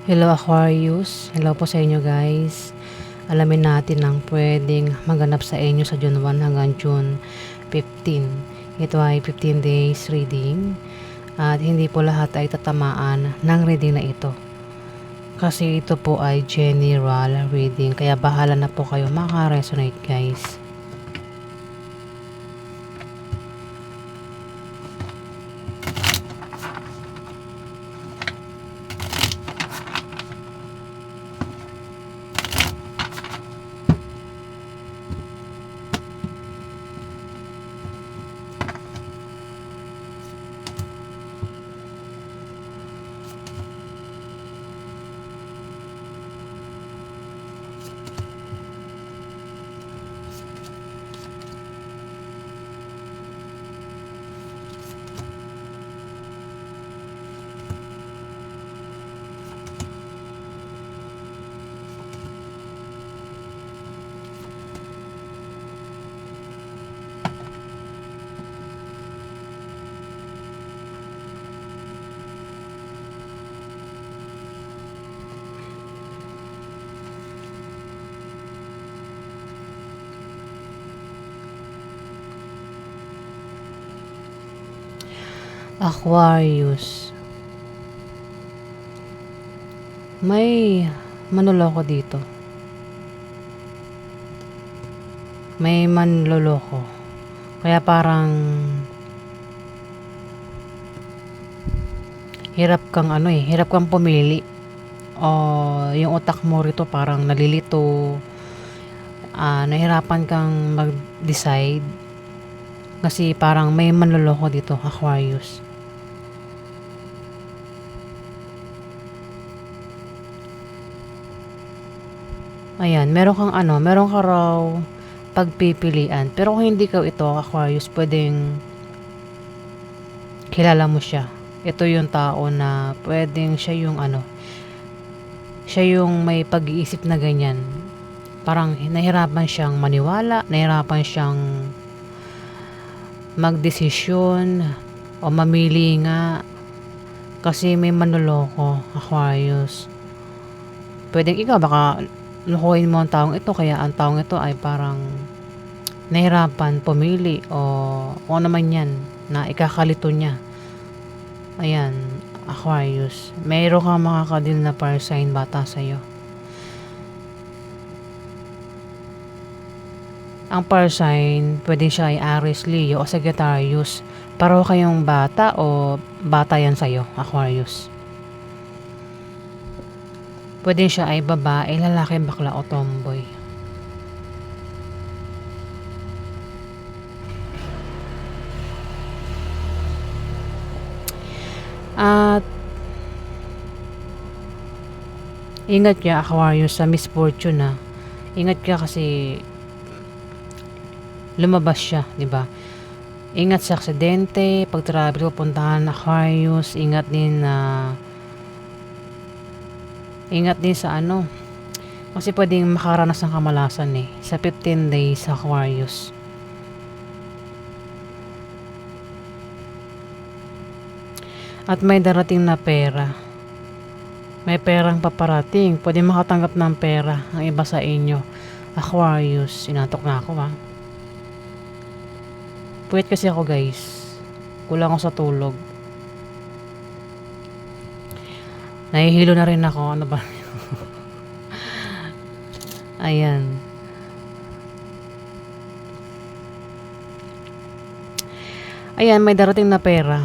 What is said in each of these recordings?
Hello Aquarius, hello po sa inyo guys. Alamin natin ang pwedeng maganap sa inyo sa June 1 hanggang June 15. Ito ay 15 days reading at hindi po lahat ay tatamaan ng reading na ito. Kasi ito po ay general reading kaya bahala na po kayo maka-resonate guys. Aquarius, may manloloko dito. May manloloko. Kaya parang hirap kang pumili. O yung utak mo rito parang nalilito. Nahirapan kang mag-decide. Kasi parang may manloloko dito, Aquarius. Ayan, meron ka raw pagpipilian. Pero kung hindi ka ito, Aquarius, pwedeng kilala mo siya. Ito yung tao na pwedeng siya yung may pag-iisip na ganyan. Parang nahirapan siyang maniwala, nahirapan siyang magdesisyon o mamili nga. Kasi may manloloko, Aquarius. Pwedeng ikaw baka lukuhin mo ang taong ito kaya ang taong ito ay parang nahirapan pumili o ano naman yan na ikakalito niya. Ayan, Aquarius. Mayroon kang makakadil na fire sign bata sa'yo. Ang fire sign, pwede siya ay Aries, Leo o Sagittarius. Pareho kayong bata o bata yan sa'yo, Aquarius. Pwede siya ay babae, lalaki, bakla o tomboy. At ingat ka, Aquarius, sa misfortune na. Ingat ka kasi lumabas siya, 'di ba? Ingat sa aksidente, pag travel pupuntahan, Aquarius, ingat din sa kasi pwedeng makaranas ng kamalasan sa 15 days, Aquarius. At may darating na pera. May perang paparating. Pwede makatanggap ng pera ang iba sa inyo, Aquarius. Inatok na ako Puwet kasi ako guys. Kulang ako sa tulog. Nahihilo na rin ako. Ano ba? Ayan. Ayan, may darating na pera.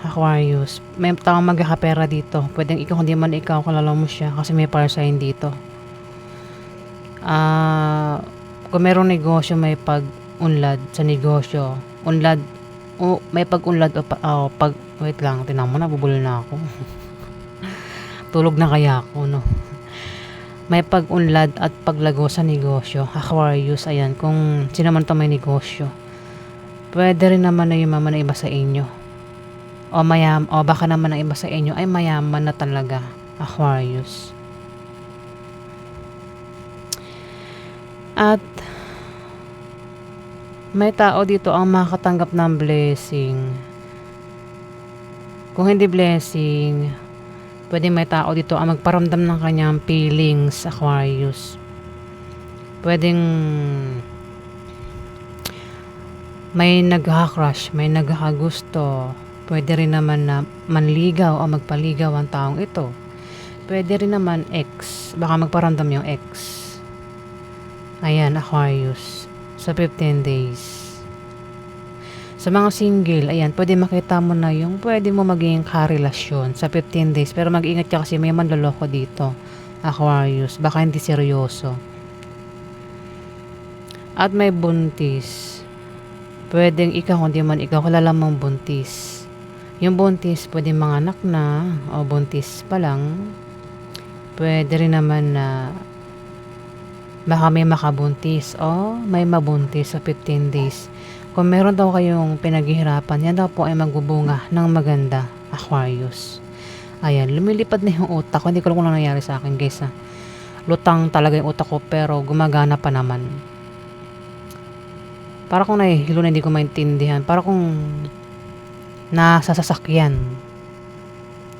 Aquarius. May taong magkakapera dito. Pwedeng ikaw, hindi man ikaw, kalala mo siya. Kasi may fire sign dito. Kung merong negosyo, may pag-unlad sa negosyo. May pag-unlad wait lang, tinamo na, bubulol na ako. Tulog na kaya ako, no? May pag-unlad at paglago sa negosyo, Aquarius. Ayan, kung sino man to may negosyo. Pwede rin naman na yumaman na iba sa inyo. O baka naman ang iba sa inyo ay mayaman na talaga, Aquarius. At may tao dito ang makakatanggap ng blessing. Kung hindi blessing, Pwedeng may tao dito ang magparamdam ng kanyang feelings, Aquarius. Pwedeng may nagha-crush, may naghagusto. Pwede rin naman na manligaw o magpaligaw ang taong ito. Pwede rin naman ex, baka magparamdam yung ex. Ayan, Aquarius, sa 15 days. Sa mga single, ayan, pwede makita mo na yung pwede mo maging karelasyon sa 15 days. Pero mag-ingat ka kasi may manloloko dito, Aquarius. Baka hindi seryoso. At may buntis. Pwedeng ikaw, hindi man ikaw, kilala mong buntis. Yung buntis, pwede mga anak na, o buntis pa lang. Pwede rin naman na baka may makabuntis o may mabuntis sa 15 days. Kung meron daw kayong pinaghihirapan, yan daw po ay magbubunga ng maganda, Aquarius. Ayan, lumilipad na yung utak ko. Hindi ko alam kung ano nangyari sa akin, guys. Lutang talaga yung utak ko, pero gumagana pa naman. Para kung nahihilo na hindi ko maintindihan. Para kung nasa sasakyan.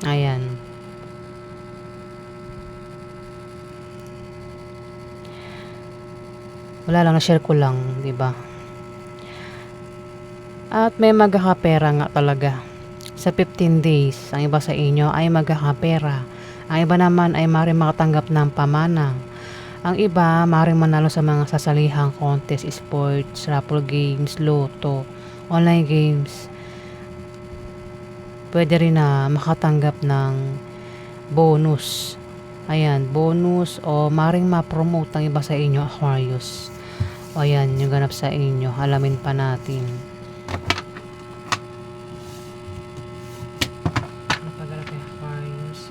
Ayan. Wala lang, na-share ko lang, di ba? At may magkakapera nga talaga. Sa 15 days, ang iba sa inyo ay magkakapera. Ang iba naman ay maaaring makatanggap ng pamana. Ang iba maaaring manalo sa mga sasalihang contest, sports, raffle games, loto, online games. Pwede rin na makatanggap ng bonus. Ayan, bonus o maaaring ma-promote ang iba sa inyo, Aquarius. O ayan, yung ganap sa inyo. Alamin pa natin. Napagalap kay Aquarius.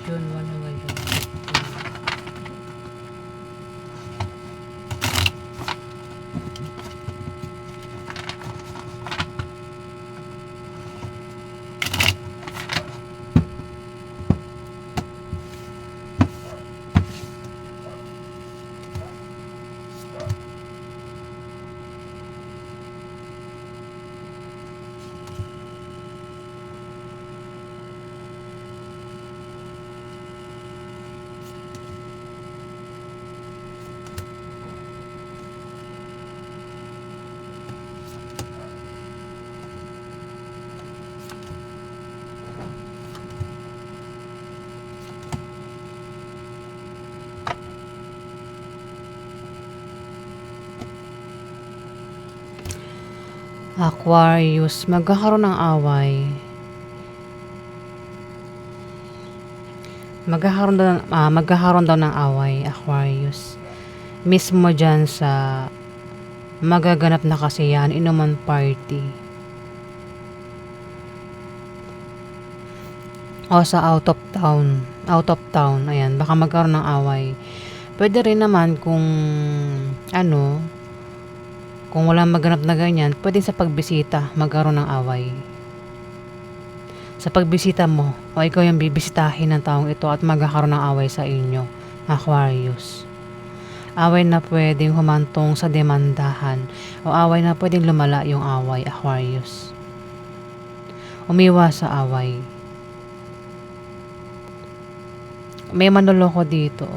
June 1 hanggang June 15. Aquarius, magkakaroon ng away. Magkakaroon daw ng away, Aquarius. Mismo dyan sa magaganap na kasiyahan, inuman party. O sa out of town. Out of town, ayan, baka magkaroon ng away. Pwede rin naman kung kung walang maganap na ganyan, pwede sa pagbisita magkaroon ng away. Sa pagbisita mo, o ikaw yung bibisitahin ng taong ito at magkakaroon ng away sa inyo, Aquarius. Away na pwedeng humantong sa demandahan, o away na pwedeng lumala yung away, Aquarius. Umiwas sa away. May manloloko dito,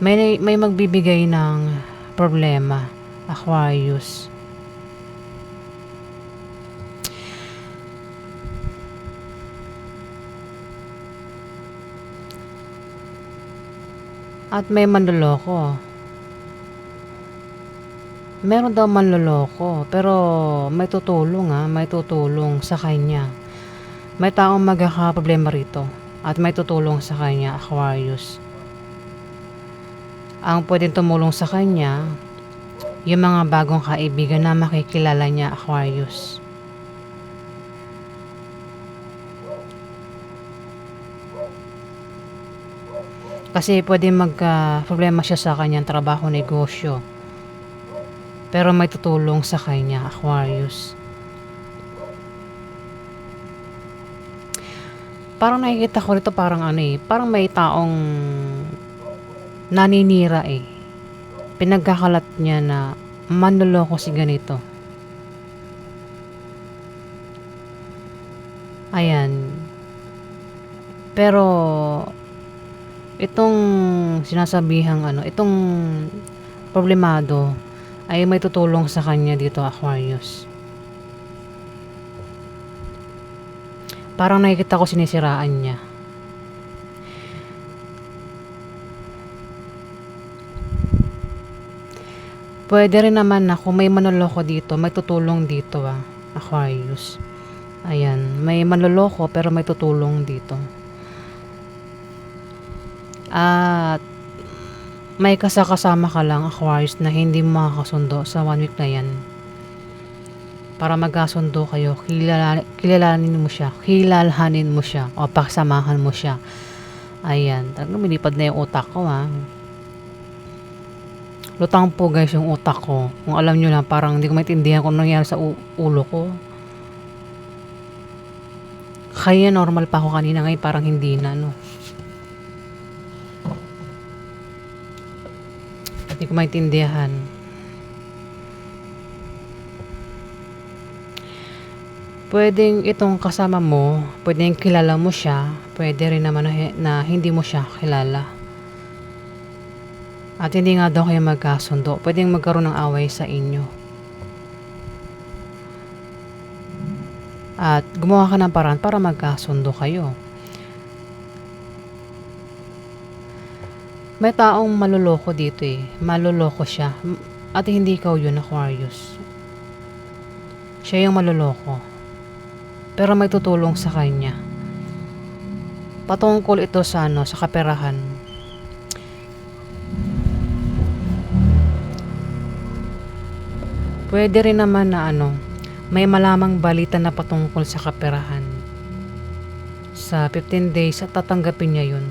May magbibigay ng problema, Aquarius. At may manloloko. Meron daw manloloko, pero may tutulong sa kanya. May taong magkakaproblema rito at may tutulong sa kanya, Aquarius. Ang pwedeng tumulong sa kanya, yung mga bagong kaibigan na makikilala niya, Aquarius. Kasi pwede magka-problema siya sa kanyang trabaho, negosyo. Pero may tutulong sa kanya, Aquarius. Parang nakikita ko rito parang parang may taong naninira pinagkakalat niya na manloloko si ganito. Ayan. Pero itong sinasabihang itong problemado ay may tutulong sa kanya dito, Aquarius. Parang nakikita ko sinisiraan niya. Pwede rin naman na kung may manloloko dito, may tutulong dito, Aquarius. Ayan, may manloloko pero may tutulong dito. At may kasama ka lang, Aquarius, na hindi mo makakasundo sa 1 week na yan. Para magkasundo kayo, kilalanin mo siya o paksamahan mo siya. Ayan, talagang minipad na yung utak ko, Lutang po guys yung utak ko. Kung alam nyo lang, parang hindi ko maintindihan kung nangyari sa ulo ko. Kaya normal pa ako kanina, ngayon parang hindi na, Hindi ko maintindihan. Pwedeng itong kasama mo, pwedeng kilala mo siya, pwede rin naman na hindi mo siya kilala. At hindi nga daw kayo magkasundo. Pwedeng magkaroon ng away sa inyo. At gumawa ka ng paraan para magkasundo kayo. May taong maluloko dito Maluloko siya. At hindi ikaw yun, Aquarius. Siya yung maluloko. Pero may tutulong sa kanya. Patungkol ito sa sa kaperahan. Pwede rin naman na may malamang balita na patungkol sa kaperahan. Sa 15 days at tatanggapin niya yun.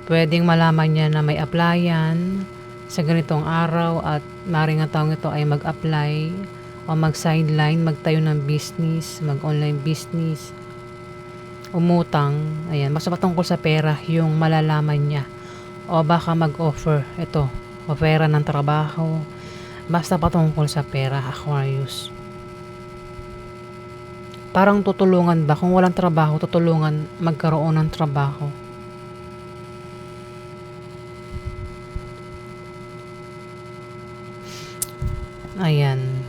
Pwedeng malaman niya na may applyan sa ganitong araw at maaaring ang taong ito ay mag-apply o mag-sideline, magtayo ng business, mag-online business, umutang. Ayan, basta patungkol sa pera yung malalaman niya. O baka mag-offer ofera ng trabaho. Basta patungkol sa pera, Aquarius. Parang tutulungan ba? Kung walang trabaho, tutulungan magkaroon ng trabaho. Ayan.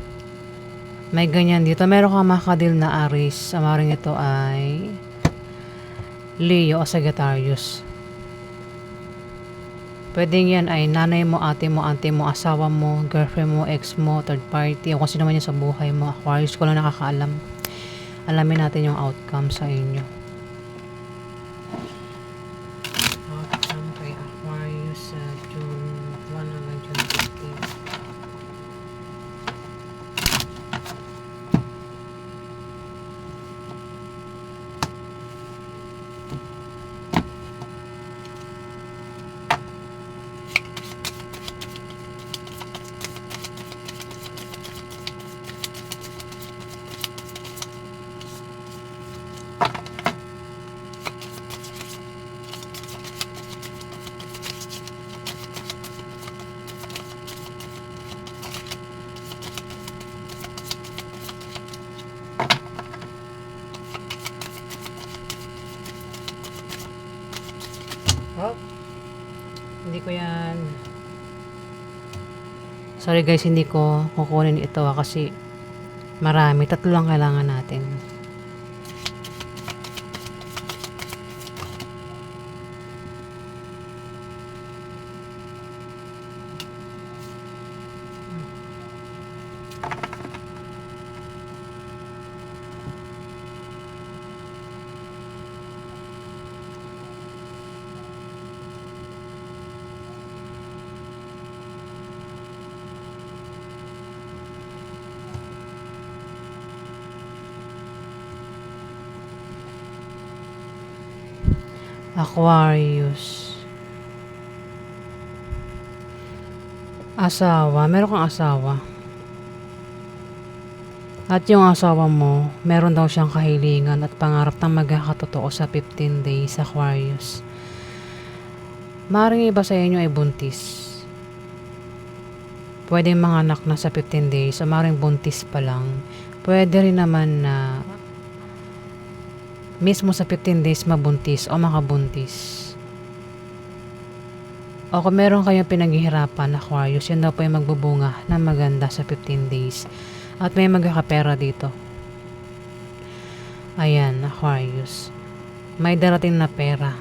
May ganyan dito. Meron kang makadil na Aries. Amaring ito ay Leo o Sagittarius. Pwedeng yan ay nanay mo, ate mo, asawa mo, girlfriend mo, ex mo, third party, o kung sino man yan sa buhay mo. Aquarius, ko lang nakakaalam. Alamin natin yung outcome sa inyo. Outcome kay Aquarius sa June 1 hanggang June 15. Oh, hindi ko yan. Sorry guys, hindi ko kukunin ito kasi marami. 3 lang kailangan natin. Aquarius. Asawa. Meron kang asawa. At yung asawa mo, meron daw siyang kahilingan at pangarap ng magkakatotoo sa 15 days, Aquarius. Maaaring iba sa inyo ay buntis. Pwede mga anak na sa 15 days o maaaring buntis pa lang. Pwede rin naman na mismo sa 15 days mabuntis o makabuntis. O kung meron kayong pinaghihirapan, Aquarius, yun daw po yung magbubunga na maganda sa 15 days. At may magkakapera dito. Ayan, Aquarius. May darating na pera.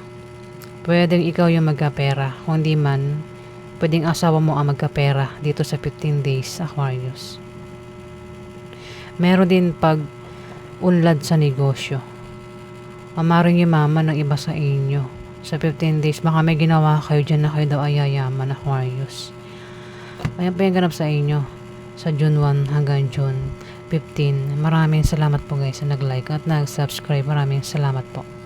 Pwedeng ikaw yung magkapera. Kung di man, pwedeng asawa mo ang magkapera dito sa 15 days, Aquarius. Meron din pag unlad sa negosyo. O maring yumaman ng iba sa inyo. Sa 15 days, baka may ginawa kayo dyan na kayo daw ay yayaman, Aquarius. Ayan po yung ganap sa inyo sa June 1 hanggang June 15. Maraming salamat po guys sa nag-like at nag-subscribe. Maraming salamat po.